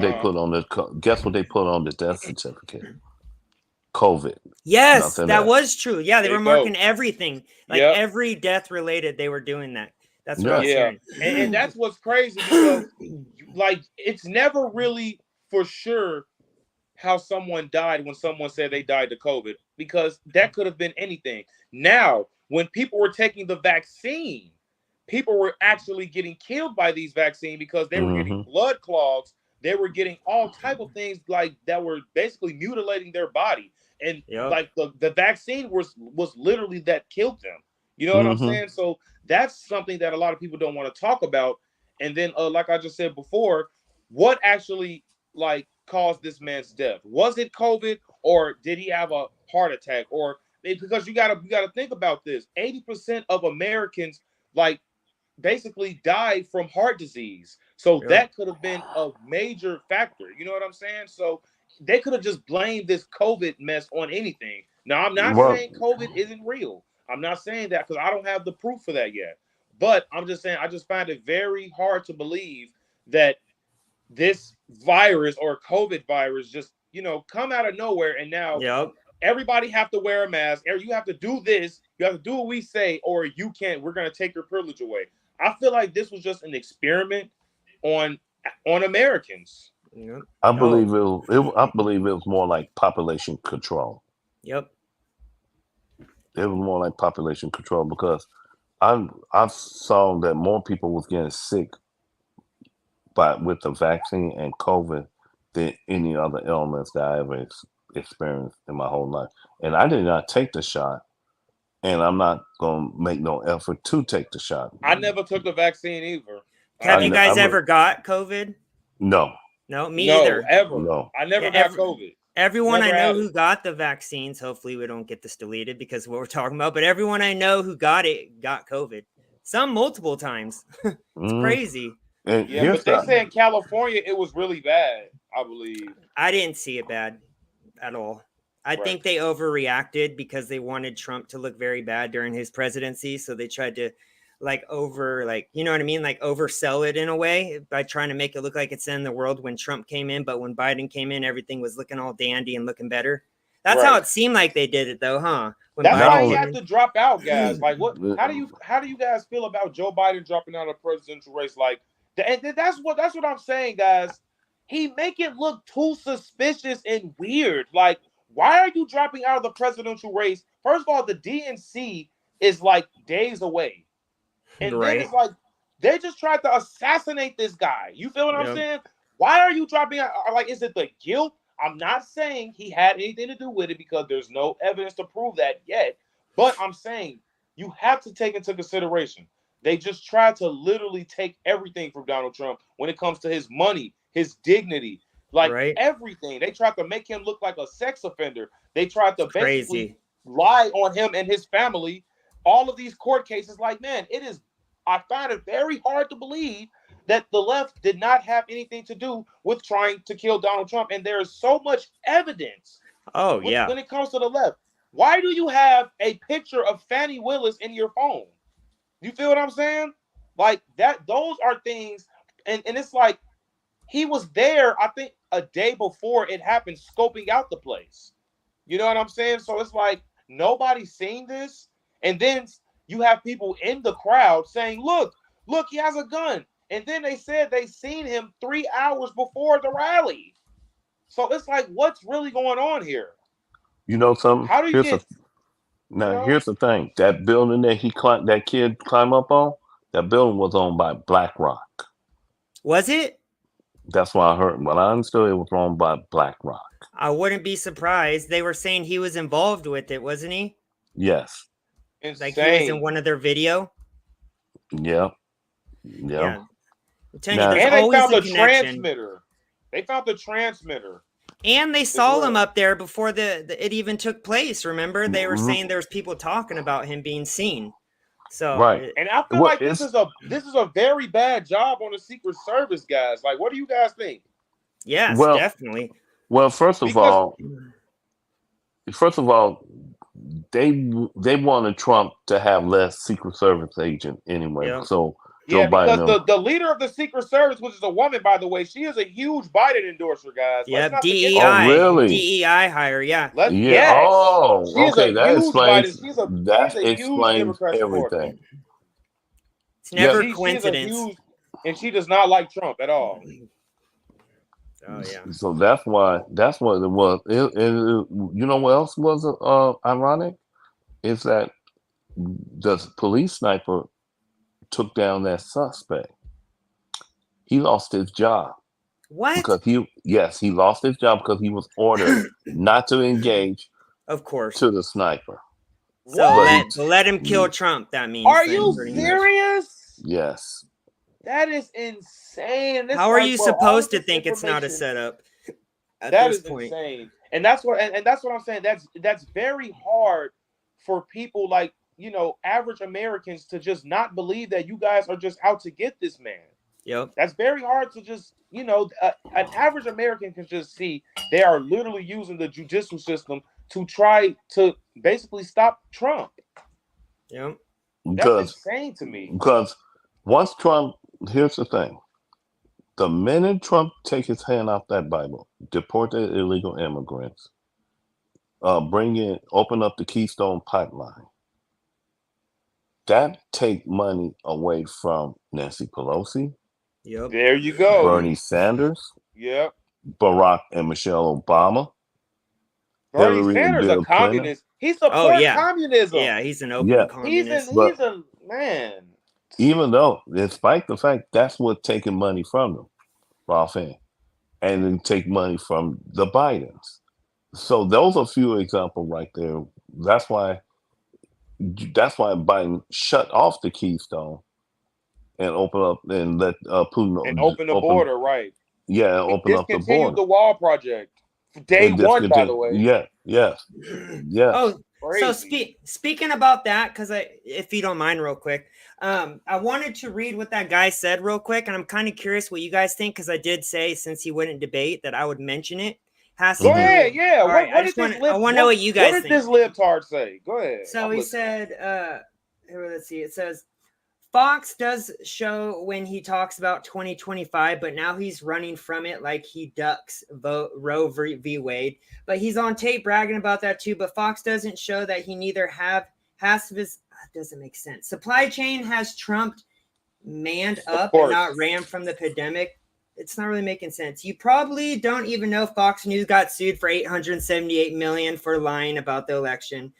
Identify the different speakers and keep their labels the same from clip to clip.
Speaker 1: they put on the guess what they put on the death certificate? COVID.
Speaker 2: Yes,
Speaker 1: Nothing
Speaker 2: that
Speaker 1: else.
Speaker 2: was true. Yeah, they
Speaker 3: There
Speaker 2: were
Speaker 3: you go.
Speaker 2: marking everything, like
Speaker 3: Yep.
Speaker 2: every death related. They were doing that. That's what I
Speaker 1: Yeah.
Speaker 2: was
Speaker 3: Yeah,
Speaker 2: hearing.
Speaker 3: and that's what's crazy because, like, it's never really for sure how someone died when someone said they died to COVID because that could have been anything. Now, when people were taking the vaccine, people were actually getting killed by these vaccines because they were getting
Speaker 1: Mm-hmm.
Speaker 3: blood clogs. They were getting all type of things like that were basically mutilating their body, and
Speaker 2: Yep.
Speaker 3: like the vaccine was literally that killed them. You know what I'm
Speaker 1: Mm-hmm.
Speaker 3: saying? So that's something that a lot of people don't want to talk about. And then, like I just said before, what actually like caused this man's death? Was it COVID or did he have a heart attack? Or because you gotta think about this, 80% of Americans like basically died from heart disease. So
Speaker 2: Yep.
Speaker 3: that could have been a major factor. You know what I'm saying? So they could have just blamed this COVID mess on anything. Now, I'm not
Speaker 1: Well,
Speaker 3: saying COVID isn't real. I'm not saying that because I don't have the proof for that yet. But I'm just saying I just find it very hard to believe that this virus or COVID virus just, come out of nowhere and now
Speaker 2: Yep.
Speaker 3: everybody have to wear a mask, or you have to do this, you have to do what we say, or you can't. We're gonna take your privilege away. I feel like this was just an experiment on Americans.
Speaker 2: Yep.
Speaker 1: I
Speaker 2: Oh.
Speaker 1: believe I believe it was more like population control.
Speaker 2: Yep.
Speaker 1: It was more like population control because I saw that more people was getting sick with the vaccine and COVID than any other illness that I ever experienced in my whole life. And I did not take the shot, and I'm not gonna make no effort to take the shot.
Speaker 3: I never took the vaccine either.
Speaker 2: Have you guys
Speaker 1: I'm
Speaker 2: ever got COVID?
Speaker 1: no,
Speaker 2: No, me
Speaker 3: No,
Speaker 2: either.
Speaker 3: ever.
Speaker 1: no.
Speaker 3: I never
Speaker 2: Yeah,
Speaker 3: got COVID.
Speaker 2: everyone I
Speaker 3: Never
Speaker 2: know
Speaker 3: had
Speaker 2: who
Speaker 3: it.
Speaker 2: got the vaccines, hopefully we don't get this deleted because of what we're talking about, but everyone I know who got it got COVID. Some multiple times. It's
Speaker 1: Mm.
Speaker 2: crazy.
Speaker 1: And
Speaker 3: Yeah,
Speaker 1: here's
Speaker 3: but they
Speaker 1: the
Speaker 3: say in California it was really bad. I believe.
Speaker 2: I didn't see it bad at all. I
Speaker 3: Right.
Speaker 2: think they overreacted because they wanted Trump to look very bad during his presidency. So they tried to you know what I mean? Like oversell it in a way by trying to make it look like it's in the world when Trump came in. But when Biden came in, everything was looking all dandy and looking better. That's how
Speaker 3: Right.
Speaker 2: it seemed like they did it though, huh? When
Speaker 3: That's
Speaker 1: Not
Speaker 3: why
Speaker 2: Biden
Speaker 3: he
Speaker 1: only
Speaker 2: came
Speaker 3: had
Speaker 2: in.
Speaker 3: to drop out, guys. Like, what?
Speaker 1: the-
Speaker 3: How do you guys feel about Joe Biden dropping out of the presidential race? Like, and that's what I'm saying, guys. He make it look too suspicious and weird. Like, why are you dropping out of the presidential race? First of all, the DNC is like days away, and then
Speaker 2: Right.
Speaker 3: it's like they just tried to assassinate this guy. You feel what I'm
Speaker 2: Yep.
Speaker 3: saying? Why are you dropping out? Like, is it the guilt? I'm not saying he had anything to do with it because there's no evidence to prove that yet. But I'm saying you have to take into consideration they just tried to literally take everything from Donald Trump when it comes to his money, his dignity, like
Speaker 2: Right.
Speaker 3: everything. They tried to make him look like a sex offender. They tried to
Speaker 2: It's
Speaker 3: basically
Speaker 2: crazy.
Speaker 3: lie on him and his family. All of these court cases, like, man, I find it very hard to believe that the left did not have anything to do with trying to kill Donald Trump. And there is so much evidence
Speaker 2: Oh yeah.
Speaker 3: when it comes to the left. Why do you have a picture of Fannie Willis in your phone? You feel what I'm saying? Like that, those are things, and it's like he was there, I think, a day before it happened, scoping out the place. You know what I'm saying? So it's like nobody's seen this. And then you have people in the crowd saying, look, he has a gun. And then they said they seen him 3 hours before the rally. So it's like, what's really going on here?
Speaker 1: you know something.
Speaker 3: How do you get, you
Speaker 1: Now
Speaker 3: know?
Speaker 1: here's the thing. That building that that kid climbed up on, that building was owned by BlackRock.
Speaker 2: Was it?
Speaker 1: That's why I heard. Well, I understood it was owned by BlackRock.
Speaker 2: I wouldn't be surprised. They were saying he was involved with it, wasn't he?
Speaker 1: Yes.
Speaker 2: Like he was in
Speaker 3: Insane.
Speaker 2: one of their video.
Speaker 1: Yep. Yep.
Speaker 2: Yeah. I'm telling you,
Speaker 1: Now,
Speaker 2: there's
Speaker 3: And they
Speaker 2: always
Speaker 3: found
Speaker 2: a
Speaker 3: the
Speaker 2: connection.
Speaker 3: transmitter. They found the transmitter
Speaker 2: And they
Speaker 3: as
Speaker 2: saw him
Speaker 3: well.
Speaker 2: up there before it even took place. Remember, they were
Speaker 1: mhm,
Speaker 2: saying there was people talking about him being seen. So
Speaker 1: right.
Speaker 3: And I feel
Speaker 1: What
Speaker 3: like this
Speaker 1: is
Speaker 3: is a very bad job on the Secret Service, guys. Like, what do you guys think?
Speaker 2: yes,
Speaker 1: well?
Speaker 2: definitely.
Speaker 1: Well,
Speaker 3: Because
Speaker 1: first of all, they wanted Trump to have less Secret Service agent anyway.
Speaker 2: Yeah.
Speaker 1: So Joe
Speaker 3: Yeah, because
Speaker 1: Biden.
Speaker 3: the leader of the Secret Service, which is a woman, by the way, she is a huge Biden endorser, guys. Let's
Speaker 2: Yep,
Speaker 3: not forget
Speaker 2: DEI.
Speaker 1: Oh, really?
Speaker 2: DEI hire, yeah.
Speaker 1: Yeah.
Speaker 3: Yes,
Speaker 1: Oh,
Speaker 3: she is a
Speaker 1: okay. That
Speaker 3: huge Biden.
Speaker 1: explains.
Speaker 3: She's
Speaker 1: That
Speaker 3: a huge
Speaker 1: explains
Speaker 3: Democrat supporter.
Speaker 1: everything.
Speaker 2: It's never
Speaker 1: Yeah.
Speaker 3: She's a
Speaker 2: coincidence.
Speaker 3: huge, and she does not like Trump at all.
Speaker 2: Oh yeah.
Speaker 1: So that's why. That's what it was. You know what else was ironic? Is that the police sniper took down that suspect. He lost his job
Speaker 2: What?
Speaker 1: because he lost his job because he was ordered not to engage
Speaker 2: Of course.
Speaker 1: to the sniper.
Speaker 2: So
Speaker 3: What?
Speaker 2: let him kill Trump. That means.
Speaker 3: Are
Speaker 2: then,
Speaker 3: you
Speaker 2: pretty much.
Speaker 3: serious?
Speaker 1: Yes.
Speaker 3: That is insane. This
Speaker 2: How are
Speaker 3: like,
Speaker 2: you
Speaker 3: bro, all
Speaker 2: supposed to
Speaker 3: this
Speaker 2: think it's not a
Speaker 3: information-
Speaker 2: setup? At
Speaker 3: That
Speaker 2: this
Speaker 3: is
Speaker 2: point.
Speaker 3: insane, and that's what I'm saying. That's very hard for people like average Americans to just not believe that you guys are just out to get this man.
Speaker 2: Yep.
Speaker 3: That's very hard to just an average American can just see they are literally using the judicial system to try to basically stop Trump.
Speaker 2: Yep.
Speaker 3: That's
Speaker 1: Because
Speaker 3: insane to me.
Speaker 1: once Trump, here's the thing. The minute Trump take his hand off that Bible, deport the illegal immigrants, open up the Keystone Pipeline, that take money away from Nancy Pelosi,
Speaker 2: Yep.
Speaker 3: There you go.
Speaker 1: Bernie Sanders,
Speaker 3: Yep.
Speaker 1: Barack and Michelle Obama.
Speaker 3: Bernie
Speaker 1: Hillary and
Speaker 3: Sanders
Speaker 1: Bill
Speaker 3: a communist. He supports
Speaker 2: Oh, yeah.
Speaker 3: communism.
Speaker 2: Yeah, he's an open
Speaker 1: Yeah.
Speaker 2: communist.
Speaker 1: But-
Speaker 3: He's a man.
Speaker 1: Even though, despite the fact that's what taking money from them, Ralph, and then take money from the Bidens. So those are a few examples right there. That's why Biden shut off the Keystone and open up and let Putin
Speaker 3: And open the border, right?
Speaker 1: Yeah, open up the
Speaker 3: Discontinued
Speaker 1: border.
Speaker 3: the wall project. Day
Speaker 1: And
Speaker 3: one, by the
Speaker 1: discontinue-
Speaker 3: way.
Speaker 1: Yeah, yes, yes.
Speaker 2: Oh, so
Speaker 3: Crazy.
Speaker 2: speaking about that, because if you don't mind, real quick, I wanted to read what that guy said real quick, and I'm kind of curious what you guys think, because I did say since he wouldn't debate that I would mention it. Has to
Speaker 3: Go
Speaker 2: do-
Speaker 3: ahead, yeah.
Speaker 2: All right, I
Speaker 3: What
Speaker 2: just
Speaker 3: did
Speaker 2: wanna-
Speaker 3: this lib?
Speaker 2: I wanna know what you guys
Speaker 3: What did
Speaker 2: think.
Speaker 3: this libtard say? Go ahead.
Speaker 2: So
Speaker 3: I'm
Speaker 2: he
Speaker 3: listening.
Speaker 2: said, here, let's see, it says, Fox does show when he talks about 2025, but now he's running from it like he ducks Roe v. Wade. But he's on tape bragging about that too. But Fox doesn't show that he neither has his, doesn't make sense. Supply chain has trumped manned up and not ran from the pandemic. It's not really making sense. You probably don't even know Fox News got sued for $878 million for lying about the election.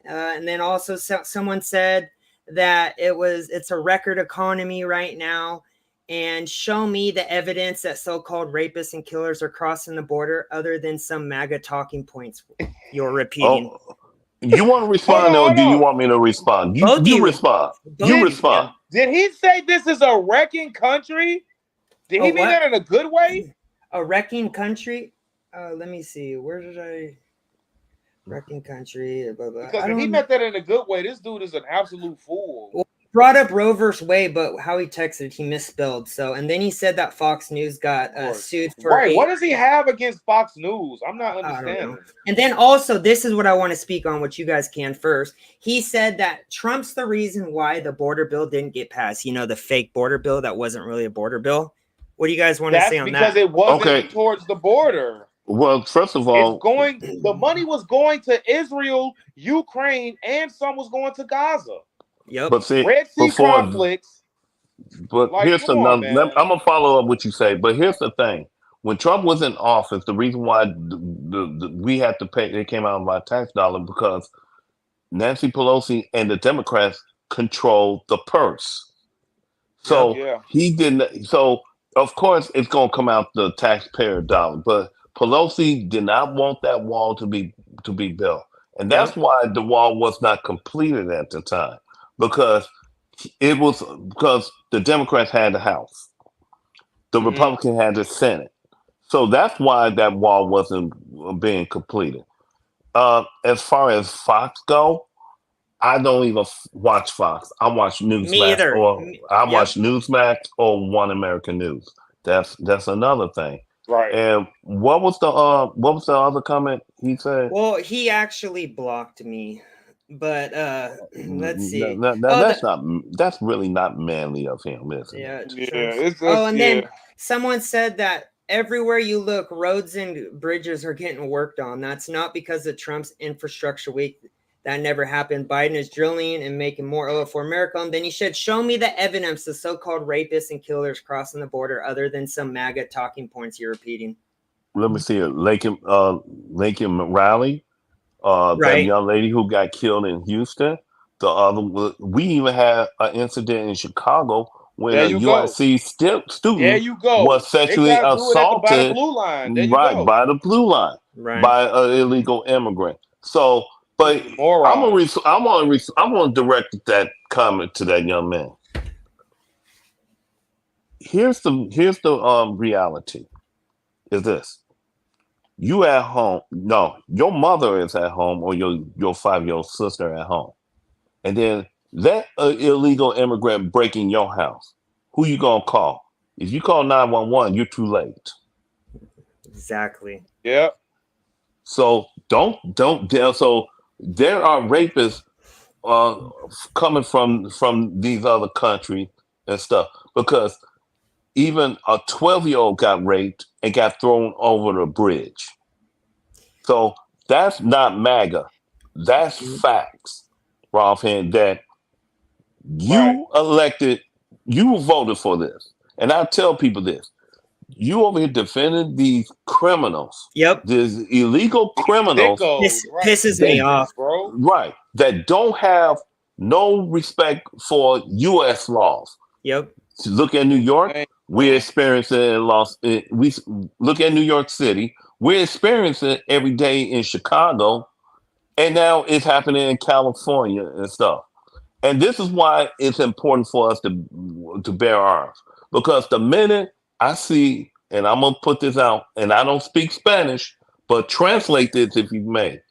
Speaker 2: And then also someone said that it's a record economy right now, and show me the evidence that so-called rapists and killers are crossing the border other than some MAGA talking points you're repeating.
Speaker 1: Oh, you want to respond or do you want me to respond?
Speaker 2: Both
Speaker 1: You
Speaker 2: you.
Speaker 1: respond.
Speaker 2: Both
Speaker 1: You
Speaker 2: you.
Speaker 1: respond.
Speaker 3: Did he say this is a wrecking country? Did he
Speaker 2: Oh,
Speaker 3: mean
Speaker 2: what?
Speaker 3: that in a good way?
Speaker 2: A wrecking country? Let me see. Where did I... Wrecking country, blah, blah.
Speaker 3: Because
Speaker 2: I
Speaker 3: if he
Speaker 2: don't-
Speaker 3: meant that in a good way, this dude is an absolute fool.
Speaker 2: Well, brought up Roe versus Wade, but how he texted, he misspelled. So, and then he said that Fox News got sued for
Speaker 3: Right. What does he have against Fox News? I'm not
Speaker 2: I don't
Speaker 3: understanding.
Speaker 2: know. And then also, this is what I want to speak on, which you guys can first. He said that Trump's the reason why the border bill didn't get passed. You know, the fake border bill that wasn't really a border bill. What do you guys want to
Speaker 3: That's
Speaker 2: say on
Speaker 3: because
Speaker 2: that?
Speaker 3: it wasn't
Speaker 1: Okay.
Speaker 3: towards the border.
Speaker 1: Well, first of all,
Speaker 3: The money was going to Israel, Ukraine, and some was going to Gaza.
Speaker 2: Yep.
Speaker 1: but see,
Speaker 3: Red Sea
Speaker 1: before,
Speaker 3: conflicts.
Speaker 1: but
Speaker 3: Like,
Speaker 1: here's
Speaker 3: come on,
Speaker 1: another.
Speaker 3: man.
Speaker 1: I'm gonna follow up what you say. But here's the thing: when Trump was in office, the reason why we had to pay, it came out of our tax dollar because Nancy Pelosi and the Democrats controlled the purse. So
Speaker 3: Yeah.
Speaker 1: he didn't. So of course it's gonna come out the taxpayer dollar. But Pelosi did not want that wall to be built, and that's why the wall was not completed at the time because the Democrats had the House, the Republican had the Senate, so that's why that wall wasn't being completed. As far as Fox go, I don't even watch Fox. I watch Newsmax.
Speaker 2: Me either.
Speaker 1: Watch Newsmax or One American News. That's another thing.
Speaker 3: Right.
Speaker 1: And what was the other comment he said?
Speaker 2: Well, he actually blocked me. But let's see.
Speaker 1: Now that's really not manly of him, isn't
Speaker 2: Yeah.
Speaker 1: it?
Speaker 3: It's
Speaker 2: And then someone said that everywhere you look, roads and bridges are getting worked on. That's not because of Trump's infrastructure week. That never happened. Biden is drilling and making more oil for America. And then he said, show me the evidence of so-called rapists and killers crossing the border other than some MAGA talking points you're repeating.
Speaker 1: Let me see it. Lincoln Riley, that
Speaker 2: Right.
Speaker 1: young lady who got killed in Houston. We even had an incident in Chicago when
Speaker 3: There
Speaker 1: a
Speaker 3: you go.
Speaker 1: USC
Speaker 3: There
Speaker 1: student
Speaker 3: you go.
Speaker 1: was sexually
Speaker 3: They tried to do it by the
Speaker 1: assaulted
Speaker 3: blue line. There you
Speaker 1: right
Speaker 3: go.
Speaker 1: by the blue line
Speaker 2: Right.
Speaker 1: by an illegal immigrant. So, but
Speaker 3: Moron.
Speaker 1: I'm gonna direct that comment to that young man. Here's the reality. Is this? You at home? No, your mother is at home, or your 5-year-old sister at home, and then that illegal immigrant breaking your house. Who you gonna call? If you call 911, you're too late.
Speaker 2: Exactly.
Speaker 3: Yeah.
Speaker 1: So don't. So there are rapists coming from these other countries and stuff, because even a 12-year-old got raped and got thrown over the bridge. So that's not MAGA. That's facts, Ralph, and that you elected, you voted for this. And I tell people this. You over here defending these criminals.
Speaker 2: Yep.
Speaker 1: These illegal criminals.
Speaker 2: This pisses me off,
Speaker 3: bro.
Speaker 1: Right. That don't have no respect for U.S. laws.
Speaker 2: Yep.
Speaker 1: Look at New York. We're experiencing it we look at New York City. We're experiencing it every day in Chicago, and now it's happening in California and stuff. And this is why it's important for us to bear arms, because the minute I see, and I'm gonna put this out, and I don't speak Spanish, but translate this if you may.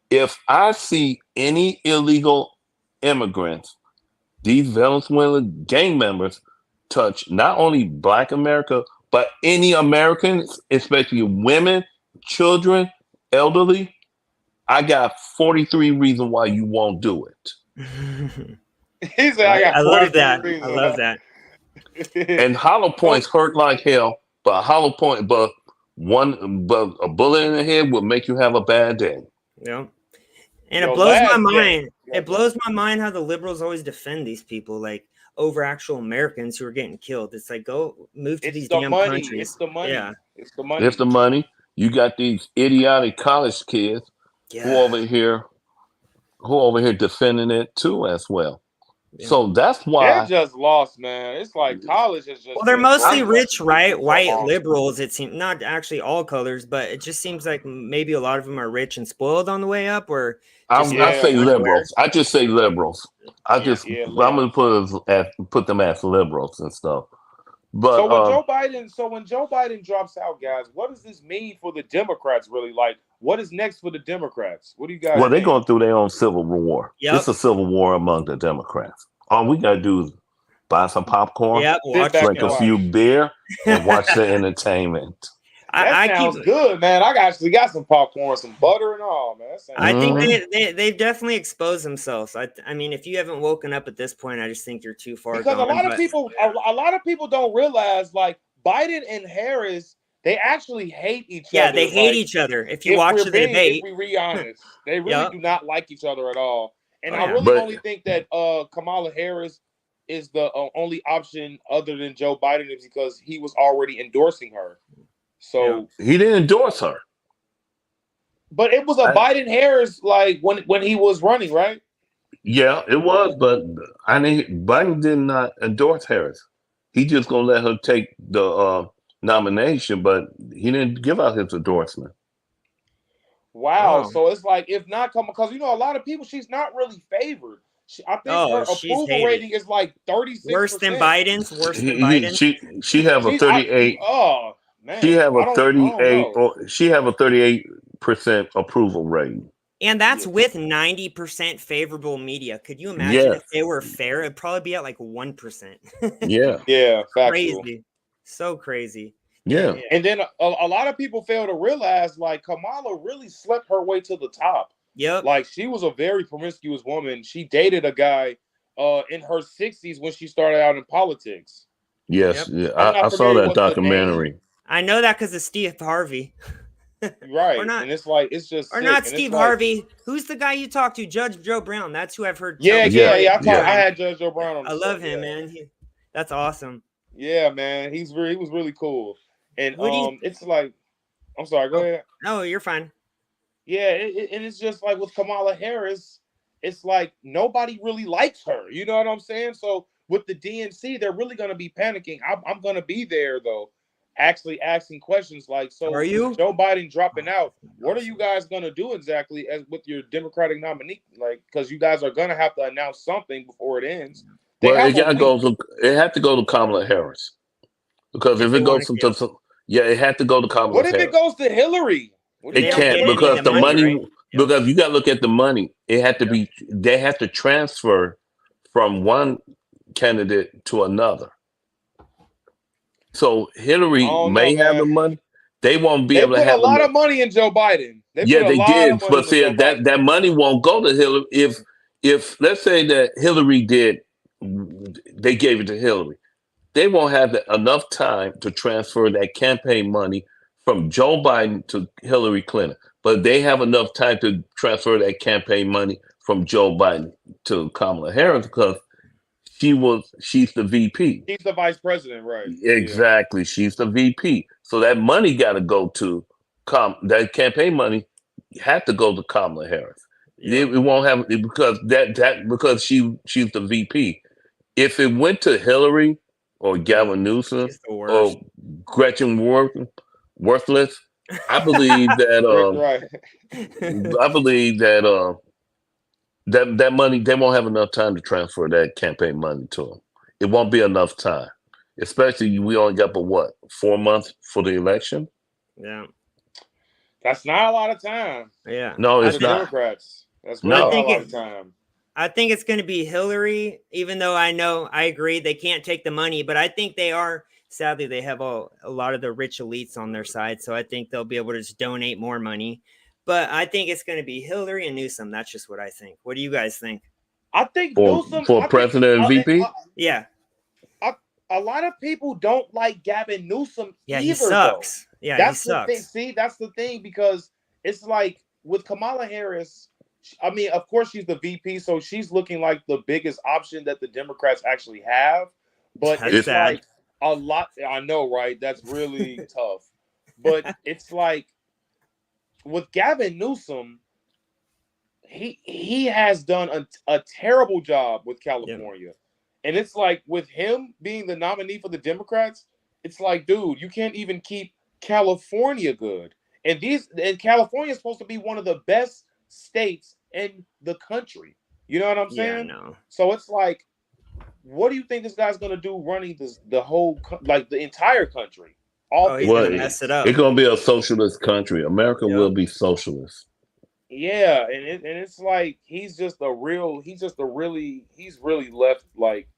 Speaker 1: If I see any illegal immigrants, these Venezuelan gang members, touch not only Black America, but any Americans, especially women, children, elderly, I got 43 reasons why you won't do it.
Speaker 3: He said, I
Speaker 2: love that. I love that.
Speaker 1: And hollow points hurt like hell, but a bullet in the head will make you have a bad day.
Speaker 2: Yeah. And it blows my mind. It blows my mind how the liberals always defend these people like over actual Americans who are getting killed. It's like, go move to these damn countries.
Speaker 3: It's the money.
Speaker 2: Yeah.
Speaker 3: It's the money.
Speaker 1: It's the money. You got these idiotic college kids who over here defending it too as well. Yeah. So that's why
Speaker 3: they're just lost, man. It's like college is just.
Speaker 2: Well, they're mostly rich, right? White liberals. It seems not actually all colors, but it just seems like maybe a lot of them are rich and spoiled on the way up. Or
Speaker 1: I say liberals. I just say liberals. I'm gonna put them as liberals and stuff. But
Speaker 3: so when Joe Biden drops out, guys, what does this mean for the Democrats? Really, like, what is next for the Democrats? What do you guys?
Speaker 1: Well, they're going through their own civil war. Yep. It's a civil war among the Democrats. All we gotta do is buy some popcorn, drink a few beer, and watch the entertainment.
Speaker 3: That sounds good, man. I actually got some popcorn, some butter, and all, man.
Speaker 2: I think they've definitely exposed themselves. I mean, if you haven't woken up at this point, I just think you're too far.
Speaker 3: Because a lot of people don't realize, like, Biden and Harris, they actually hate each other.
Speaker 2: Yeah, they hate each other. If you watch the debate,
Speaker 3: if we be honest, they really do not like each other at all. And I really only think that Kamala Harris is the only option other than Joe Biden is because he was already endorsing her. So
Speaker 1: he didn't endorse her.
Speaker 3: But it was a Biden-Harris like when he was running, right?
Speaker 1: Yeah, it was, but Biden did not endorse Harris. He just gonna let her take the nomination, but he didn't give out his endorsement.
Speaker 3: Wow. So it's like, if not come, because a lot of people, she's not really favored. I think her approval rating is like 36%.
Speaker 2: Worse than Biden's.
Speaker 1: She have a 38.
Speaker 3: Man,
Speaker 1: she have a 38. She have a 38% approval rating.
Speaker 2: And that's with 90% favorable media. Could you imagine if they were fair? It'd probably be at like 1%.
Speaker 3: Yeah.
Speaker 2: Crazy. So crazy.
Speaker 1: Yeah.
Speaker 3: And then a lot of people fail to realize, like, Kamala really slept her way to the top.
Speaker 2: Yep.
Speaker 3: Like, she was a very promiscuous woman. She dated a guy in her 60s when she started out in politics.
Speaker 1: Yes,
Speaker 2: Yep.
Speaker 1: yeah,
Speaker 3: I'm not
Speaker 1: I saw
Speaker 3: familiar
Speaker 1: that
Speaker 3: with the
Speaker 1: documentary.
Speaker 2: I know that because of Steve Harvey.
Speaker 3: Right.
Speaker 2: Or not.
Speaker 3: And it's like, it's just
Speaker 2: Or
Speaker 3: sick.
Speaker 2: not
Speaker 3: And
Speaker 2: Steve
Speaker 3: it's like,
Speaker 2: Harvey. Who's the guy you talked to? Judge Joe Brown. That's who I've heard.
Speaker 3: yeah,
Speaker 2: tell the
Speaker 3: yeah,
Speaker 2: story
Speaker 3: yeah.
Speaker 2: every time.
Speaker 3: I had Judge Joe Brown on the
Speaker 2: I
Speaker 3: show.
Speaker 2: love him,
Speaker 3: Yeah.
Speaker 2: man. That's awesome.
Speaker 3: Yeah, man. He was really cool. And
Speaker 2: Who do you-
Speaker 3: it's like, I'm sorry, go ahead.
Speaker 2: No, you're fine.
Speaker 3: Yeah, and it's just like with Kamala Harris, it's like nobody really likes her. You know what I'm saying? So with the DNC, they're really going to be panicking. I'm going to be there, though, actually asking questions like, so
Speaker 2: Are you?
Speaker 3: Joe Biden dropping out, what are you guys going to do exactly as with your Democratic nominee? Like, because you guys are going to have to announce something before it ends. They
Speaker 1: Well,
Speaker 3: have
Speaker 1: it gotta
Speaker 3: a
Speaker 1: go.
Speaker 3: week.
Speaker 1: It had to go to Kamala Harris because
Speaker 2: If
Speaker 1: if
Speaker 2: they
Speaker 1: it goes
Speaker 2: wanna
Speaker 1: to, yeah, it had to go to Kamala
Speaker 3: What if
Speaker 1: Harris.
Speaker 3: it goes to Hillary? What do
Speaker 1: It
Speaker 3: you
Speaker 2: don't
Speaker 3: guys-
Speaker 1: can't
Speaker 2: get any
Speaker 1: because
Speaker 2: of
Speaker 1: the
Speaker 2: the money,
Speaker 1: money,
Speaker 2: right? Yep.
Speaker 1: because you got to look at the money. It had to be, they have to transfer from one candidate to another. So Hillary
Speaker 3: Oh, no,
Speaker 1: may have the
Speaker 3: man.
Speaker 1: money. They won't be
Speaker 3: They
Speaker 1: able to
Speaker 3: put a
Speaker 1: have
Speaker 3: lot
Speaker 1: enough.
Speaker 3: of money in Joe Biden.
Speaker 1: Yeah,
Speaker 3: put a
Speaker 1: they
Speaker 3: lot
Speaker 1: did,
Speaker 3: of money
Speaker 1: but
Speaker 3: into
Speaker 1: see
Speaker 3: Joe Biden.
Speaker 1: that money won't go to Hillary if let's say that Hillary did, they gave it to Hillary. They won't have enough time to transfer that campaign money from Joe Biden to Hillary Clinton, but they have enough time to transfer that campaign money from Joe Biden to Kamala Harris because she's the VP.
Speaker 3: He's the vice president, right?
Speaker 1: Exactly, she's the VP. So that money got to go to that campaign money had to go to Kamala Harris.
Speaker 2: Yeah.
Speaker 1: It won't have because because she's the VP. If it went to Hillary or Gavin Newsom
Speaker 2: She's the
Speaker 1: or
Speaker 2: worst.
Speaker 1: Gretchen Worthless, I believe that
Speaker 3: Right.
Speaker 1: I believe that that money they won't have enough time to transfer that campaign money to them. It won't be enough time, especially we only got 4 months for the election.
Speaker 2: Yeah.
Speaker 3: That's not a lot of time.
Speaker 2: Yeah.
Speaker 1: No,
Speaker 3: For
Speaker 1: it's
Speaker 3: the
Speaker 1: not.
Speaker 3: Democrats. That's
Speaker 1: No.
Speaker 3: really
Speaker 2: I
Speaker 3: not
Speaker 2: think
Speaker 3: a lot
Speaker 2: it-
Speaker 3: of time.
Speaker 2: I think it's going to be Hillary, even though I agree they can't take the money, but I think they are. Sadly, they have a lot of the rich elites on their side, so I think they'll be able to just donate more money. But I think it's going to be Hillary and Newsom. That's just what I think. What do you guys think?
Speaker 3: I think
Speaker 1: For
Speaker 3: Newsom,
Speaker 1: for
Speaker 3: I
Speaker 1: president and
Speaker 3: think,
Speaker 1: VP.
Speaker 2: Yeah,
Speaker 3: a lot of people don't like Gavin Newsom.
Speaker 2: yeah,
Speaker 3: either,
Speaker 2: he sucks.
Speaker 3: Though.
Speaker 2: Yeah,
Speaker 3: That's
Speaker 2: he
Speaker 3: the
Speaker 2: sucks.
Speaker 3: thing. See, that's the thing because it's like with Kamala Harris. I mean, of course, she's the VP, so she's looking like the biggest option that the Democrats actually have. But
Speaker 2: That's
Speaker 3: it's
Speaker 2: sad.
Speaker 3: like a lot. I know, right? That's really tough. But it's like with Gavin Newsom, he has done a terrible job with California. And it's like with him being the nominee for the Democrats, it's like, dude, you can't even keep California good. And California is supposed to be one of the best states in the country. You know what I'm saying?
Speaker 2: Yeah, no.
Speaker 3: So it's like, what do you think this guy's gonna do running the whole the entire country?
Speaker 2: Oh, he's
Speaker 1: Well,
Speaker 2: gonna mess it up.
Speaker 1: It's gonna be a socialist country. America
Speaker 2: Yep.
Speaker 1: will be socialist.
Speaker 3: Yeah, and it's like he's really left. Like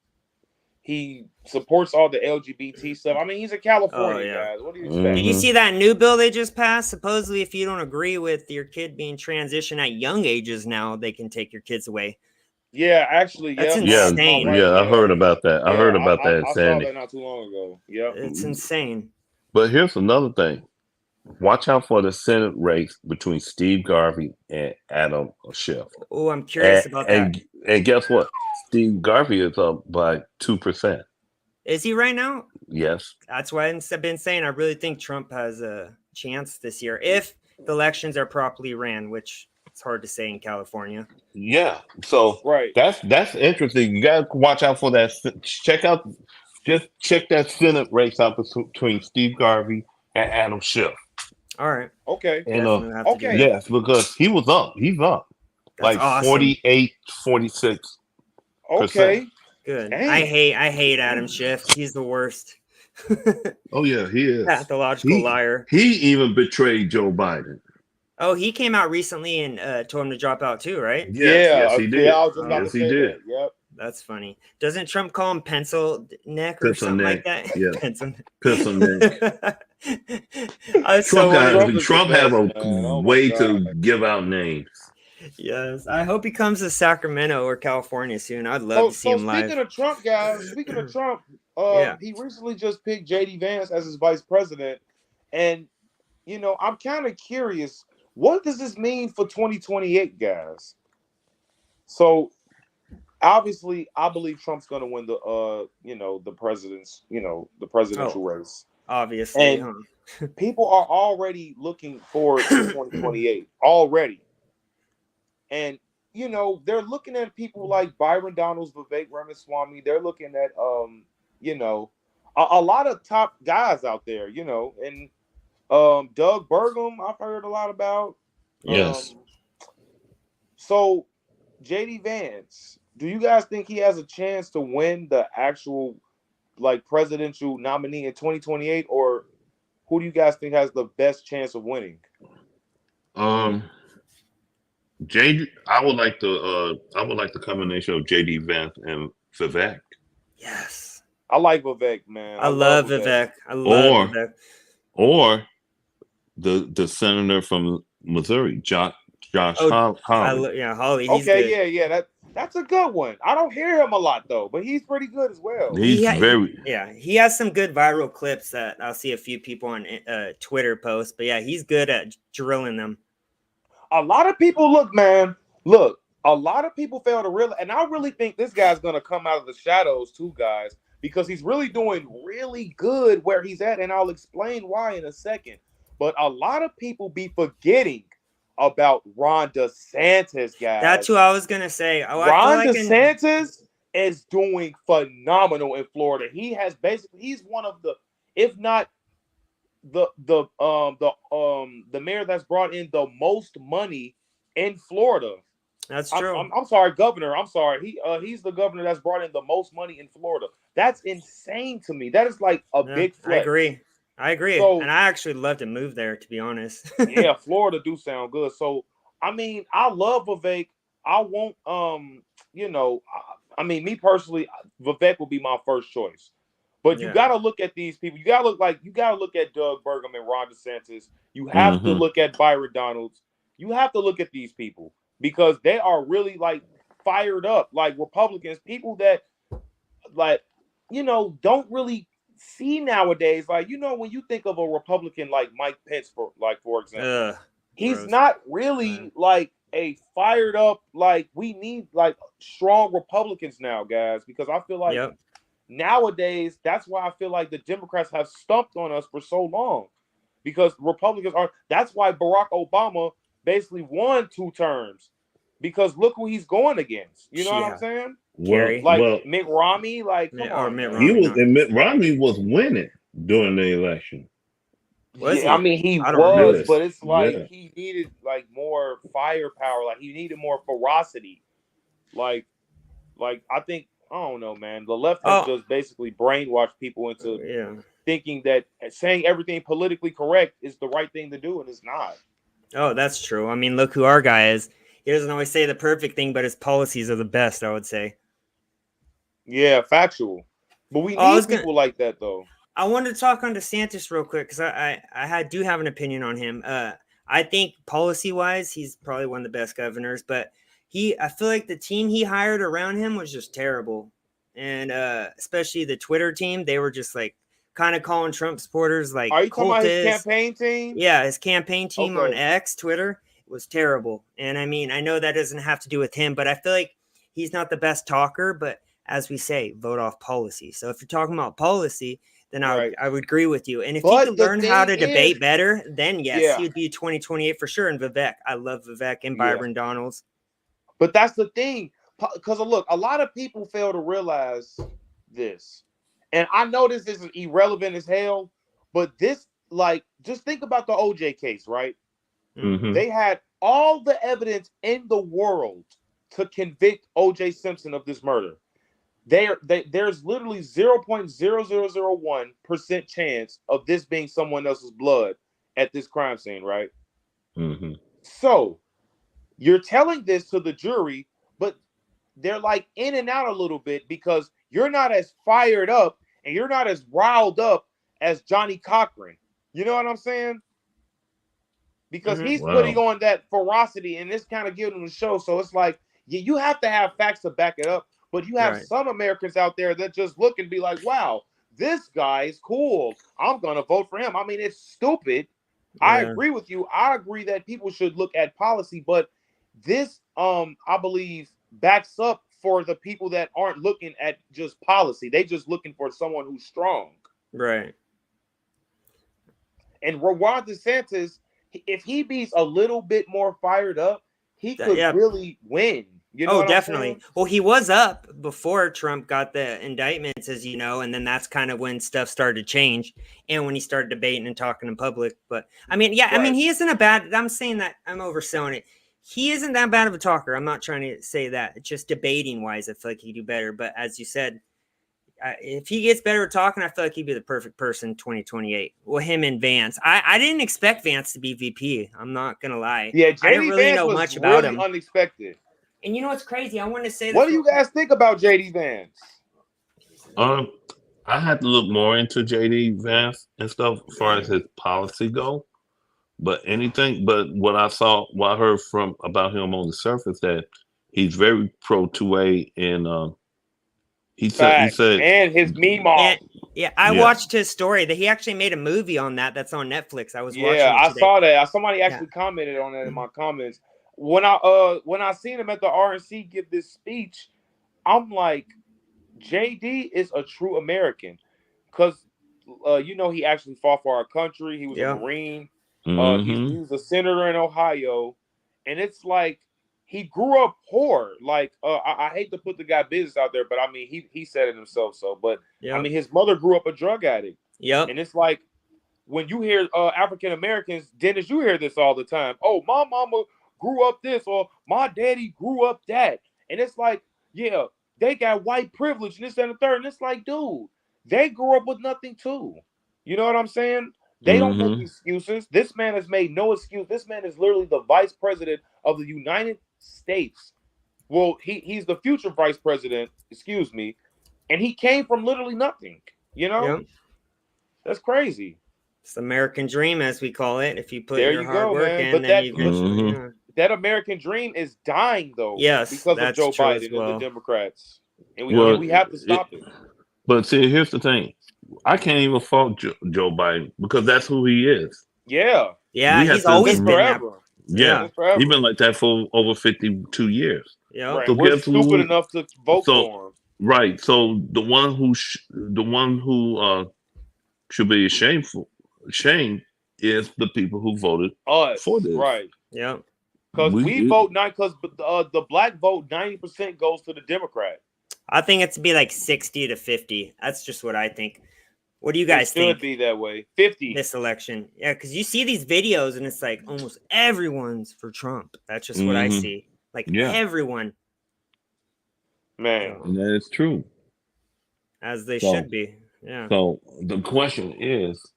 Speaker 3: he supports all the LGBT stuff. I mean, he's a California
Speaker 2: yeah.
Speaker 3: guy. What do you
Speaker 1: Mhm.
Speaker 3: expect?
Speaker 2: Did you see that new bill they just passed? Supposedly, if you don't agree with your kid being transitioned at young ages now, they can take your kids away.
Speaker 3: Yeah, actually,
Speaker 2: That's
Speaker 1: Yeah,
Speaker 2: insane.
Speaker 3: Right,
Speaker 1: yeah, I heard about that. I
Speaker 3: Yeah,
Speaker 1: heard about that,
Speaker 3: I saw
Speaker 1: Sandy.
Speaker 3: that not too long ago. Yep.
Speaker 2: It's insane.
Speaker 1: But here's another thing. Watch out for the Senate race between Steve Garvey and Adam Schiff.
Speaker 2: Oh, I'm curious about that.
Speaker 1: And guess what? Steve Garvey is up by 2%.
Speaker 2: Is he right now?
Speaker 1: Yes.
Speaker 2: That's why I've been saying I really think Trump has a chance this year if the elections are properly ran, which it's hard to say in California.
Speaker 1: Yeah. So
Speaker 3: Right.
Speaker 1: that's interesting. You gotta watch out for that. Check that Senate race out between Steve Garvey and Adam Schiff.
Speaker 2: All right.
Speaker 3: Okay.
Speaker 1: And
Speaker 2: Definitely have to do
Speaker 3: okay.
Speaker 2: that.
Speaker 1: yes, because he was up. He's up.
Speaker 2: That's
Speaker 1: Like
Speaker 2: awesome.
Speaker 1: 48, 46.
Speaker 3: Okay.
Speaker 2: Good.
Speaker 3: Dang.
Speaker 2: I hate Adam Schiff. He's the worst.
Speaker 1: Oh yeah, he is.
Speaker 2: Pathological liar.
Speaker 1: He even betrayed Joe Biden.
Speaker 2: Oh, he came out recently and told him to drop out too, right?
Speaker 1: Yes, he did.
Speaker 3: Yeah, I was just about
Speaker 1: Yes,
Speaker 3: to
Speaker 1: he
Speaker 3: say
Speaker 1: did.
Speaker 3: that. Yep.
Speaker 2: That's funny. Doesn't Trump call him pencil neck or
Speaker 1: Pencil
Speaker 2: something
Speaker 1: neck,
Speaker 2: like that?
Speaker 1: yeah.
Speaker 2: Pencil neck.
Speaker 1: Pissed on that.
Speaker 2: I was so
Speaker 1: Trump
Speaker 3: Trump is
Speaker 1: have
Speaker 3: the
Speaker 1: a
Speaker 3: best, man. Oh my
Speaker 1: way
Speaker 3: God.
Speaker 1: to give out names.
Speaker 2: Yes, I hope he comes to Sacramento or California soon. I'd love
Speaker 3: So,
Speaker 2: to see
Speaker 3: so
Speaker 2: him
Speaker 3: speaking
Speaker 2: live.
Speaker 3: of Trump, guys, speaking of Trump,
Speaker 2: Yeah.
Speaker 3: he recently just picked JD Vance as his vice president, and I'm kind of curious, what does this mean for 2028, guys? So obviously, I believe Trump's going to win the
Speaker 2: Oh,
Speaker 3: presidential race,
Speaker 2: obviously,
Speaker 3: and
Speaker 2: huh?
Speaker 3: people are already looking forward to 2028 already. And they're looking at people like Byron Donalds, Vivek Ramaswamy. They're looking at a lot of top guys out there, and Doug Burgum, I've heard a lot about.
Speaker 1: Yes.
Speaker 3: Um, so JD Vance, do you guys think he has a chance to win the actual like presidential nominee in 2028, or who do you guys think has the best chance of winning?
Speaker 1: Um, I would like the combination of JD Vance and Vivek,
Speaker 2: Yes,
Speaker 3: I like Vivek, man.
Speaker 2: I
Speaker 3: I love
Speaker 2: love
Speaker 3: Vivek.
Speaker 2: Vivek. I love
Speaker 1: or
Speaker 2: Vivek.
Speaker 1: or the senator from Missouri, Josh
Speaker 2: Oh,
Speaker 1: Hawley.
Speaker 2: yeah, Holly. He's
Speaker 3: Okay,
Speaker 2: good.
Speaker 3: yeah, that's a good one. I don't hear him a lot though, but he's pretty good as well.
Speaker 1: He's very
Speaker 2: Yeah, he has some good viral clips that I'll see a few people on Twitter post. But yeah, he's good at drilling them.
Speaker 3: A lot of people look, a lot of people fail to realize, and I really think this guy's gonna come out of the shadows too, guys, because he's really doing really good where he's at, and I'll explain why in a second. But a lot of people be forgetting about Ron DeSantis,
Speaker 2: That's who
Speaker 3: guys.
Speaker 2: I was gonna say. Oh, I feel
Speaker 3: Ron
Speaker 2: like
Speaker 3: DeSantis is doing phenomenal in Florida. He's one of the, if not the mayor that's brought in the most money in Florida.
Speaker 2: that's
Speaker 3: I'm,
Speaker 2: true.
Speaker 3: I'm, I'm sorry, governor. I'm sorry. He's the governor that's brought in the most money in Florida. That's insane to me. That is like a
Speaker 2: Yeah,
Speaker 3: big
Speaker 2: I
Speaker 3: flex.
Speaker 2: agree. I agree,
Speaker 3: So
Speaker 2: and I actually love to move there. To be honest.
Speaker 3: yeah, Florida do sound good. So I mean, I love Vivek. I won't. Me personally, Vivek will be my first choice. But you
Speaker 2: Yeah.
Speaker 3: got to look at these people. You got to look at Doug Burgum and Ron DeSantis. You have to
Speaker 1: hmm
Speaker 3: look at Byron Donalds. You have to look at these people because they are really like fired up, like Republicans, people that like don't really see nowadays. Like when you think of a Republican like Mike Pence, for example,
Speaker 2: Ugh.
Speaker 3: he's
Speaker 2: Gross.
Speaker 3: not really like a fired up. Like we need like strong Republicans now, guys, because I feel like
Speaker 2: Yep.
Speaker 3: nowadays, that's why I feel like the Democrats have stumped on us for so long because Republicans are. That's why Barack Obama basically won 2 terms because look who he's going against. You know what I'm
Speaker 2: Yeah.
Speaker 3: saying?
Speaker 1: Well,
Speaker 2: Carrie.
Speaker 3: Like
Speaker 1: well,
Speaker 3: Mitt Romney. Like, come
Speaker 2: Or
Speaker 3: on,
Speaker 2: Mitt
Speaker 3: man.
Speaker 1: he
Speaker 2: Romney.
Speaker 1: was,
Speaker 2: No.
Speaker 1: and Mitt Romney was winning during the election.
Speaker 2: Was
Speaker 3: Yeah, I
Speaker 2: he?
Speaker 3: mean he
Speaker 2: I don't remember.
Speaker 3: was,
Speaker 1: Yes,
Speaker 3: but it's like
Speaker 1: yeah.
Speaker 3: he needed like more firepower. Like he needed more ferocity. Like, I think I don't know, man. The left has
Speaker 2: Oh,
Speaker 3: just basically brainwashed people into
Speaker 2: yeah.
Speaker 3: thinking that saying everything politically correct is the right thing to do, and it's not.
Speaker 2: Oh, that's true. I mean, look who our guy is. He doesn't always say the perfect thing, but his policies are the best, I would say.
Speaker 3: Yeah, factual. But we
Speaker 2: Oh,
Speaker 3: need people like that, though.
Speaker 2: I wanted to talk on DeSantis real quick because do have an opinion on him. I think policy wise, he's probably one of the best governors, but I feel like the team he hired around him was just terrible. And especially the Twitter team, they were just like kind of calling Trump supporters like
Speaker 3: Are you talking about his
Speaker 2: cultists.
Speaker 3: campaign team?
Speaker 2: Yeah, his campaign team on
Speaker 3: Okay.
Speaker 2: X, Twitter, was terrible. And I mean, I know that doesn't have to do with him, but I feel like he's not the best talker. But as we say, vote off policy. So if you're talking about policy, then
Speaker 3: Right.
Speaker 2: I would agree with you. And if he
Speaker 3: But
Speaker 2: could
Speaker 3: the
Speaker 2: learn how to
Speaker 3: thing
Speaker 2: debate
Speaker 3: is,
Speaker 2: better, then yes,
Speaker 3: yeah,
Speaker 2: he would be 2028 for sure. And Vivek, I love Vivek and
Speaker 3: yeah.
Speaker 2: Byron Donalds.
Speaker 3: But that's the thing. Because look, a lot of people fail to realize this. And I know this is irrelevant as hell, but this, like, just think about the OJ case, right?
Speaker 1: hmm
Speaker 3: They had all the evidence in the world to convict OJ Simpson of this murder. There's literally 0.0001% chance of this being someone else's blood at this crime scene, right?
Speaker 1: hmm
Speaker 3: So you're telling this to the jury, but they're like in and out a little bit because you're not as fired up and you're not as riled up as Johnny Cochran. You know what I'm saying? because
Speaker 2: Mhm.
Speaker 3: he's
Speaker 1: Wow.
Speaker 3: putting on that ferocity, and it's kind of giving him a show. So it's like you have to have facts to back it up. But you have
Speaker 2: Right.
Speaker 3: some Americans out there that just look and be like, "Wow, this guy is cool. I'm gonna vote for him." I mean, it's stupid. I
Speaker 2: Yeah.
Speaker 3: agree with you. I agree that people should look at policy, but this, I believe, backs up for the people that aren't looking at just policy. They just looking for someone who's strong.
Speaker 2: Right.
Speaker 3: And Ron DeSantis, if he be a little bit more fired up, he could
Speaker 2: Yeah.
Speaker 3: really win. You know
Speaker 2: Oh,
Speaker 3: what
Speaker 2: definitely.
Speaker 3: I'm saying?
Speaker 2: Well, he was up before Trump got the indictments, as you know, and then that's kind of when stuff started to change and when he started debating and talking in public. But I mean, yeah, I mean,
Speaker 3: Right.
Speaker 2: he isn't a bad, I'm saying that I'm overselling it. He isn't that bad of a talker. I'm not trying to say that. It's just debating wise, I feel like he'd do better. But as you said, if he gets better at talking, I feel like he'd be the perfect person 2028. Well, him and Vance. I didn't expect Vance to be VP. I'm not going to lie.
Speaker 3: Yeah,
Speaker 2: I didn't
Speaker 3: JD
Speaker 2: really
Speaker 3: Vance
Speaker 2: know
Speaker 3: was
Speaker 2: much about
Speaker 3: really
Speaker 2: him.
Speaker 3: unexpected.
Speaker 2: And you know what's crazy? I want to say this.
Speaker 3: What do you guys think about JD Vance?
Speaker 1: I had to look more into JD Vance and stuff as far as his policy go. But what I heard from about him on the surface, that he's very pro 2A, and he
Speaker 3: Facts.
Speaker 1: said,
Speaker 3: And his meme off.
Speaker 2: And, yeah, I
Speaker 1: Yeah.
Speaker 2: watched his story that he actually made a movie on that's on Netflix. I was watching
Speaker 3: Yeah,
Speaker 2: it
Speaker 3: I
Speaker 2: today.
Speaker 3: saw that. Somebody actually commented on that in my comments. When I seen him at the RNC give this speech, I'm like, JD is a true American, because he actually fought for our country. He was
Speaker 2: Yeah.
Speaker 3: a Marine.
Speaker 1: mhm.
Speaker 3: He was a senator in Ohio, and it's like he grew up poor. Like I hate to put the guy business out there, but I mean he said it himself. So, but
Speaker 2: Yep.
Speaker 3: I mean his mother grew up a drug addict,
Speaker 2: Yep.
Speaker 3: and it's like when you hear African Americans, Dennis, you hear this all the time. Oh, my mama grew up this, or my daddy grew up that, and it's like, yeah, they got white privilege and this and the third, and it's like, dude, they grew up with nothing too. You know what I'm saying? They don't make excuses. This man has made no excuse. This man is literally the vice president of the United States. Well, he's the future vice president, excuse me, and he came from literally nothing. You know,
Speaker 2: Yep.
Speaker 3: that's crazy.
Speaker 2: It's the American dream, as we call it. If you put
Speaker 3: There
Speaker 2: your
Speaker 3: you
Speaker 2: hard
Speaker 3: go,
Speaker 2: work
Speaker 3: man.
Speaker 2: in,
Speaker 3: But
Speaker 2: then
Speaker 3: that-
Speaker 2: you
Speaker 1: Mhm.
Speaker 2: yeah.
Speaker 3: That American dream is dying, though.
Speaker 2: Yes,
Speaker 3: because of
Speaker 2: that's
Speaker 3: Joe
Speaker 2: true as
Speaker 3: Biden and
Speaker 2: well.
Speaker 3: the Democrats, and
Speaker 1: Well,
Speaker 3: we have to stop it.
Speaker 1: But see, here's the thing: I can't even fault Joe Biden, because that's who he is.
Speaker 3: Yeah,
Speaker 2: Yeah,
Speaker 1: We have
Speaker 2: he's
Speaker 1: to-
Speaker 2: always
Speaker 3: it's
Speaker 2: been that.
Speaker 3: forever.
Speaker 1: Yeah,
Speaker 3: It's forever.
Speaker 1: he's been like that for over 52 years.
Speaker 2: Yep.
Speaker 3: Right.
Speaker 1: So
Speaker 3: We're
Speaker 1: guess
Speaker 3: stupid
Speaker 1: who-
Speaker 3: enough to vote
Speaker 1: so-
Speaker 3: for him.
Speaker 1: Right. So the one who should be ashamed is the people who voted
Speaker 3: Us,
Speaker 1: for this.
Speaker 3: right?
Speaker 2: Yep.
Speaker 3: Because
Speaker 1: We-
Speaker 3: we vote because the black vote 90% goes to the Democrat.
Speaker 2: I think it's be like 60 to 50. That's just what I think. What do you guys
Speaker 3: It should
Speaker 2: think?
Speaker 3: be that way. 50.
Speaker 2: This election? Yeah, because you see these videos and it's like almost everyone's for Trump. That's just what I
Speaker 1: Mhm.
Speaker 2: see. Like
Speaker 1: Yeah.
Speaker 2: everyone,
Speaker 3: Man,
Speaker 1: And that is true.
Speaker 2: as they
Speaker 1: So-
Speaker 2: should be. Yeah.
Speaker 1: So the question is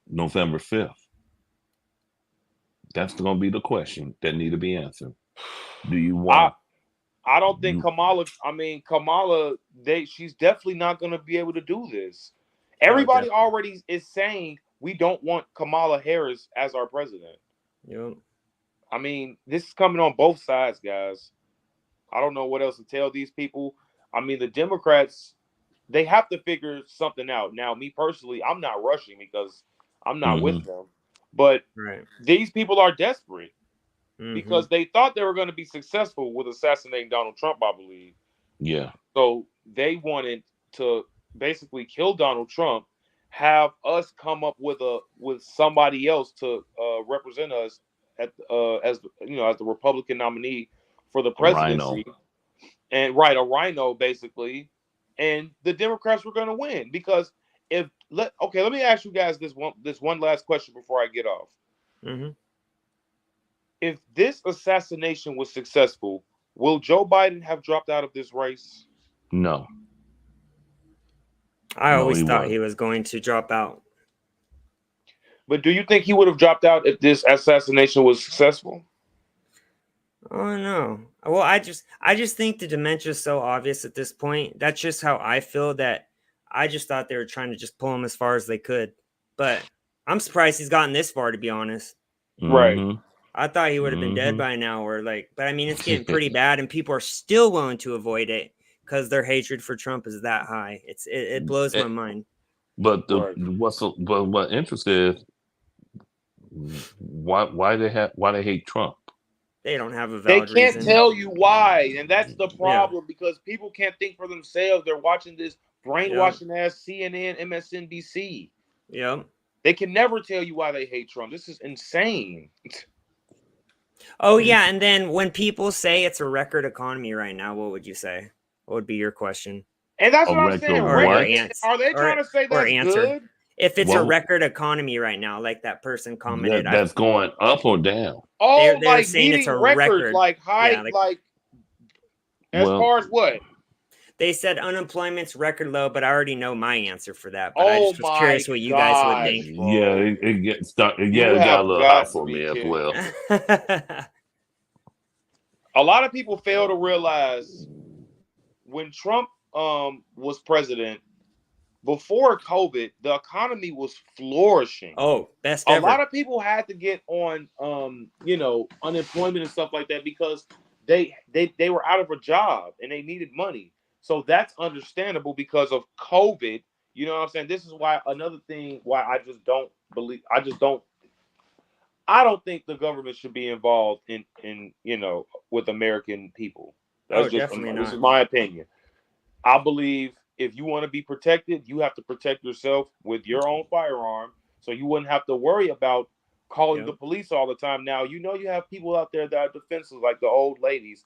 Speaker 1: November 5th. That's going to be the question that need to be answered. Do you want?
Speaker 3: I don't think
Speaker 1: You-
Speaker 3: Kamala. I mean, Kamala. She's definitely not going to be able to do this. Everybody
Speaker 2: definitely.
Speaker 3: already is saying we don't want Kamala Harris as our president.
Speaker 2: Yep.
Speaker 3: I mean, this is coming on both sides, guys. I don't know what else to tell these people. I mean, the Democrats, they have to figure something out. Now, me personally, I'm not rushing because I'm not with them. But
Speaker 2: Right.
Speaker 3: these people are desperate
Speaker 2: Mhm.
Speaker 3: because they thought they were going to be successful with assassinating Donald Trump, I believe.
Speaker 1: Yeah.
Speaker 3: So they wanted to basically kill Donald Trump, have us come up with somebody else to represent us as the Republican nominee for the presidency, a rhino basically, and the Democrats were going to win because let me ask you guys this one last question before I get off.
Speaker 2: Mhm.
Speaker 3: If this assassination was successful, will Joe Biden have dropped out of this race?
Speaker 1: No.
Speaker 2: I
Speaker 1: No,
Speaker 2: always
Speaker 1: he
Speaker 2: thought
Speaker 1: won't.
Speaker 2: he was going to drop out.
Speaker 3: But do you think he would have dropped out if this assassination was successful?
Speaker 2: Oh no. Well, I just think the dementia is so obvious at this point. That's just how I feel. That I just thought they were trying to just pull him as far as they could. But I'm surprised he's gotten this far, to be honest.
Speaker 3: Right.
Speaker 1: Mhm.
Speaker 2: I thought he would have been dead
Speaker 1: Mhm.
Speaker 2: by now, or like, but I mean, it's getting pretty bad, and people are still willing to avoid it because their hatred for Trump is that high. It blows my
Speaker 1: Eh,
Speaker 2: mind.
Speaker 1: But
Speaker 3: Right.
Speaker 1: what interest is why they hate Trump?
Speaker 2: They don't have a
Speaker 3: They
Speaker 2: valid
Speaker 3: can't
Speaker 2: reason.
Speaker 3: tell you why, and that's the
Speaker 2: Yeah.
Speaker 3: problem because people can't think for themselves. They're watching this brainwashing ass CNN, MSNBC.
Speaker 2: Yep.
Speaker 3: They can never tell you why they hate Trump. This is insane.
Speaker 2: Oh yeah, and then when people say it's a record economy right now, what would you say? What would be your question?
Speaker 3: And that's
Speaker 1: A
Speaker 3: what I'm
Speaker 1: record
Speaker 3: saying.
Speaker 1: of
Speaker 3: Right?
Speaker 1: what?
Speaker 3: Are they trying to say that's
Speaker 2: answer.
Speaker 3: good?
Speaker 2: If it's a
Speaker 1: Well,
Speaker 2: record economy right now, like that person commented,
Speaker 1: that's going up or down?
Speaker 3: Oh,
Speaker 2: they're
Speaker 3: like
Speaker 2: saying it's
Speaker 3: beating
Speaker 2: a
Speaker 3: records,
Speaker 2: record.
Speaker 3: like high,
Speaker 2: Yeah,
Speaker 3: like as
Speaker 1: Well,
Speaker 3: far as what?
Speaker 2: they said unemployment's record low, but I already know my answer for that. But I
Speaker 3: Oh
Speaker 2: just was
Speaker 3: my
Speaker 2: curious what you guys would
Speaker 3: gosh,
Speaker 2: think.
Speaker 3: bro.
Speaker 1: yeah, it gets start.
Speaker 3: You
Speaker 1: Yeah, it got
Speaker 3: have
Speaker 1: a little
Speaker 3: got
Speaker 1: hot
Speaker 3: to
Speaker 1: for
Speaker 3: be
Speaker 1: me as
Speaker 3: kidding.
Speaker 1: well.
Speaker 3: A lot of people fail to realize when Trump was president, before COVID, the economy was flourishing.
Speaker 2: Oh, best
Speaker 3: A
Speaker 2: ever.
Speaker 3: lot of people had to get on unemployment and stuff like that because they were out of a job and they needed money. So that's understandable because of COVID. You know what I'm saying? This is why another thing why I don't think the government should be involved in with American people. That's
Speaker 2: definitely
Speaker 3: this
Speaker 2: not.
Speaker 3: is my opinion. I believe if you want to be protected, you have to protect yourself with your own firearm, so you wouldn't have to worry about calling the police all the time. Now you have people out there that are defenseless, like the old ladies.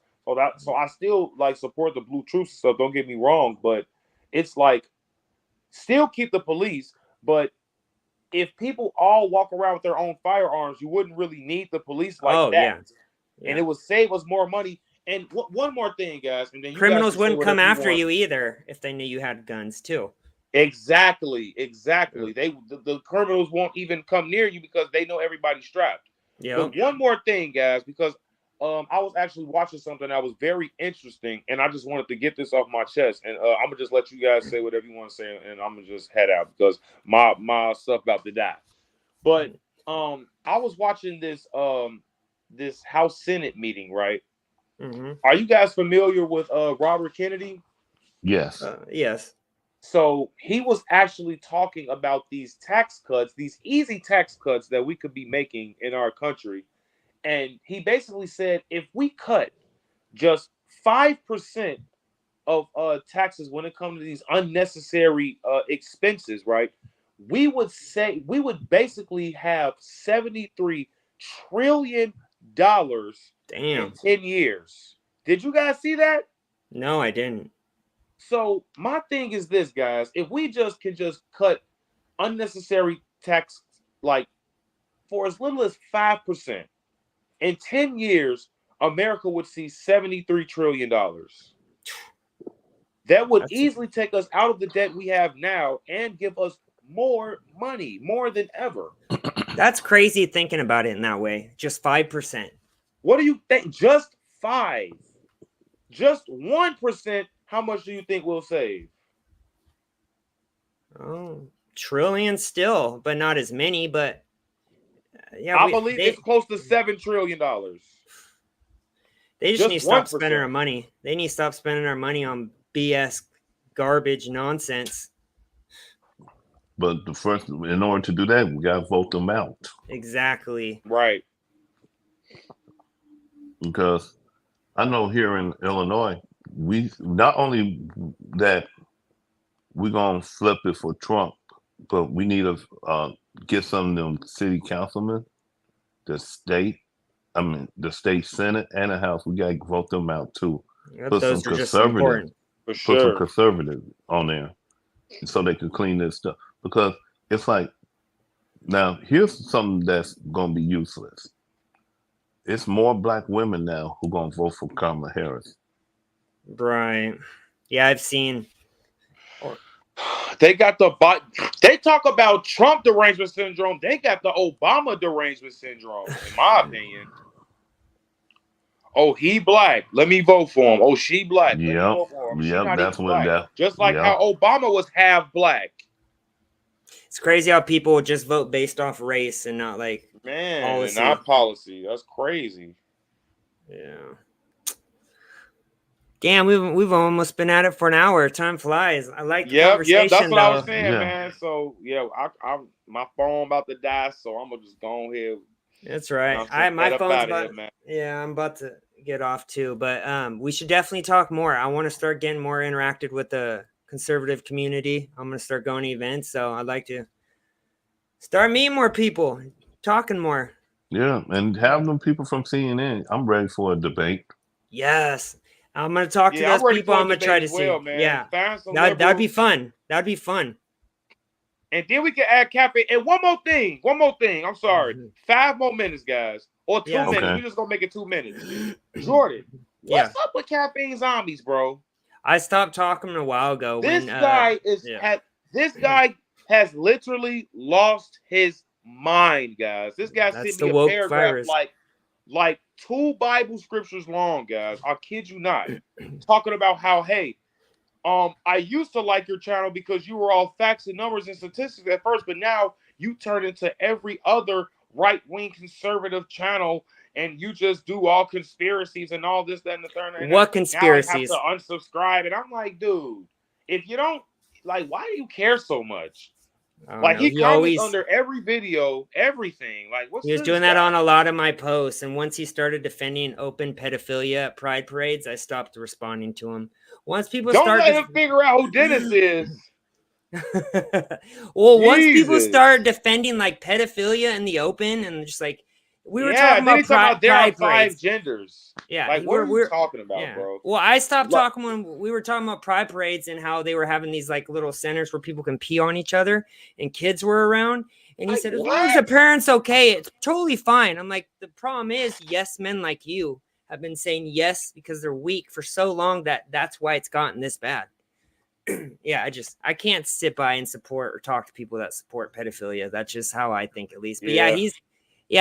Speaker 3: So I still support the blue truth stuff. Don't get me wrong, but it's like still keep the police. But if people all walk around with their own firearms, you wouldn't really need the police like that, and it would save us more money. And one more thing, guys, and then you
Speaker 2: criminals
Speaker 3: guys
Speaker 2: wouldn't come after you either if they knew you had guns too.
Speaker 3: Exactly. The criminals won't even come near you because they know everybody's strapped. But one more thing, guys, because I was actually watching something that was very interesting, and I just wanted to get this off my chest. And I'm gonna just let you guys say whatever you want to say, and I'm gonna just head out because my stuff about to die. But I was watching this House Senate meeting, right?
Speaker 2: Mm-hmm.
Speaker 3: Are you guys familiar with Robert Kennedy?
Speaker 1: Yes.
Speaker 2: Yes.
Speaker 3: So he was actually talking about these tax cuts, these easy tax cuts that we could be making in our country. And he basically said if we cut just 5% of taxes when it comes to these unnecessary expenses, right? We would basically have $73 trillion in 10 years. Did you guys see that?
Speaker 2: No, I didn't.
Speaker 3: So my thing is this, guys. If we can cut unnecessary tax for as little as 5%, in 10 years, America would see $73 trillion. That would easily take us out of the debt we have now and give us more money, more than ever.
Speaker 2: That's crazy thinking about it in that way. Just 5%.
Speaker 3: What do you think? Just 5. Just 1%. How much do you think we'll save?
Speaker 2: Oh, trillion still, but not as many. But yeah,
Speaker 3: I believe it's close to $7 trillion.
Speaker 2: They just need to stop spending our money. They need to stop spending our money on BS, garbage, nonsense.
Speaker 1: But in order to do that, we got to vote them out.
Speaker 2: Exactly.
Speaker 3: Right.
Speaker 1: Because I know here in Illinois, we not only that we're gonna flip it for Trump, but we need to get some of them city councilmen, the state Senate and the House. We gotta vote them out too.
Speaker 2: Yep,
Speaker 1: put some conservative, put some conservative on there, so they can clean this stuff. Because it's like, now here's something that's gonna be useless. It's more black women now who gonna vote for Kamala Harris.
Speaker 2: Right. Yeah, I've seen.
Speaker 3: They got they talk about Trump derangement syndrome. They got the Obama derangement syndrome, in my opinion. Oh, he black. Let me vote for him. Oh, she black. Let me vote for him.
Speaker 1: Yep, that's what that.
Speaker 3: Just like how Obama was half black.
Speaker 2: It's crazy how people just vote based off race and not like
Speaker 3: Man,
Speaker 2: policy.
Speaker 3: not policy. That's crazy.
Speaker 2: Yeah. Damn, we've almost been at it for an hour. Time flies. I like the conversation.
Speaker 3: Yep, that's what I was
Speaker 2: though.
Speaker 3: saying,
Speaker 1: Yeah.
Speaker 3: man. So yeah, I my phone about to die, so I'm gonna just go ahead.
Speaker 2: That's right.
Speaker 3: You know what I'm saying?
Speaker 2: My
Speaker 3: Get up
Speaker 2: phone's
Speaker 3: outta
Speaker 2: about
Speaker 3: here, man.
Speaker 2: yeah, I'm about to get off too. But we should definitely talk more. I want to start getting more interacted with the conservative community. I'm gonna start going to events, so I'd like to start meeting more people, talking more.
Speaker 1: Yeah, and have them people from CNN. I'm ready for a debate.
Speaker 2: Yes. I'm gonna talk to
Speaker 3: Yeah, I'm
Speaker 2: those
Speaker 3: ready
Speaker 2: people.
Speaker 3: for a
Speaker 2: I'm gonna
Speaker 3: debate
Speaker 2: try to
Speaker 3: as well,
Speaker 2: see.
Speaker 3: man.
Speaker 2: Yeah.
Speaker 3: Find some
Speaker 2: That'd be
Speaker 3: liberals.
Speaker 2: fun. That'd be fun.
Speaker 3: And then we can add Cafe. And one more thing. I'm sorry.
Speaker 2: Mhm.
Speaker 3: 5 more minutes, guys. Or 2
Speaker 2: Yeah.
Speaker 3: minutes.
Speaker 1: Okay.
Speaker 3: We're just gonna make it 2 minutes. Jordan, what's up with Caffeine Zombies, bro?
Speaker 2: I stopped talking a while ago.
Speaker 3: This
Speaker 2: when,
Speaker 3: guy is
Speaker 2: yeah.
Speaker 3: this guy has literally lost his mind, guys. This guy
Speaker 2: That's
Speaker 3: sent
Speaker 2: the
Speaker 3: me a
Speaker 2: woke
Speaker 3: paragraph
Speaker 2: virus.
Speaker 3: like 2 Bible scriptures long, guys. I kid you not. Talking about how, hey, I used to like your channel because you were all facts and numbers and statistics at first, but now you turn into every other right-wing conservative channel and you just do all conspiracies and all this, that, and the third. And
Speaker 2: What
Speaker 3: now
Speaker 2: conspiracies?
Speaker 3: I have to unsubscribe. And I'm like, dude, if you don't, like, why do you care so much?
Speaker 2: I don't
Speaker 3: Like,
Speaker 2: know.
Speaker 3: he
Speaker 2: He
Speaker 3: comments
Speaker 2: always
Speaker 3: under every video, everything. Like, what's
Speaker 2: he was
Speaker 3: this
Speaker 2: doing that
Speaker 3: guy?
Speaker 2: on a lot of my posts, and once he started defending open pedophilia at pride parades, I stopped responding to him. Once people
Speaker 3: Don't
Speaker 2: start
Speaker 3: let him figure out who Dennis is.
Speaker 2: well, once people
Speaker 3: Jesus.
Speaker 2: start defending like pedophilia in the open, and just like we were
Speaker 3: Yeah,
Speaker 2: talking
Speaker 3: then
Speaker 2: about
Speaker 3: he's talking about there are
Speaker 2: pride
Speaker 3: 5
Speaker 2: parades.
Speaker 3: genders.
Speaker 2: Yeah,
Speaker 3: Like, what are you talking about,
Speaker 2: yeah.
Speaker 3: bro?
Speaker 2: Well, I stopped
Speaker 3: Look.
Speaker 2: talking when we were talking about pride parades and how they were having these like little centers where people can pee on each other and kids were around. And he
Speaker 3: Like,
Speaker 2: said, as long as the parents okay, it's totally fine. I'm like, the problem is, yes, men like you have been saying yes because they're weak for so long that's why it's gotten this bad. Yeah, I can't sit by and support or talk to people that support pedophilia. That's just how I think, at least. But yeah,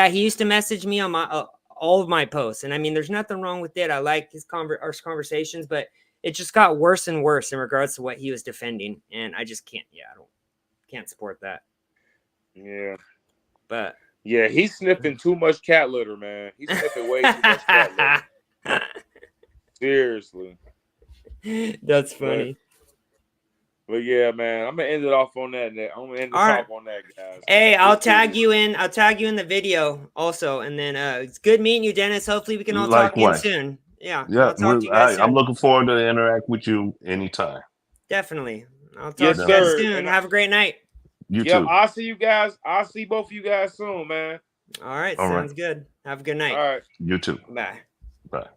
Speaker 2: he used to message me on my all of my posts, and I mean, there's nothing wrong with it. I like his our conversations, but it just got worse and worse in regards to what he was defending, and I just can't. Yeah, can't support that.
Speaker 3: Yeah.
Speaker 2: But
Speaker 3: yeah, he's sniffing too much cat litter, man. He's sniffing way too much cat litter. Seriously.
Speaker 2: That's funny.
Speaker 3: But yeah, man, I'm gonna end it off on that. I'm gonna end the talk on that, guys.
Speaker 2: Hey, I'll tag you in the video also, and then it's good meeting you, Dennis. Hopefully, we can all talk again soon. Yeah,
Speaker 1: yeah.
Speaker 2: I'll talk to you guys soon.
Speaker 1: I'm looking forward to interact with you anytime.
Speaker 2: Definitely. I'll talk
Speaker 3: Yes,
Speaker 2: to you guys
Speaker 3: sir.
Speaker 2: soon.
Speaker 3: And
Speaker 2: Have a great night.
Speaker 1: You too.
Speaker 3: I'll see you guys. I'll see both of you guys soon, man.
Speaker 2: All right,
Speaker 1: All
Speaker 2: sounds
Speaker 1: right.
Speaker 2: good. Have a good night.
Speaker 3: All right.
Speaker 1: You too.
Speaker 2: Bye.
Speaker 1: Bye.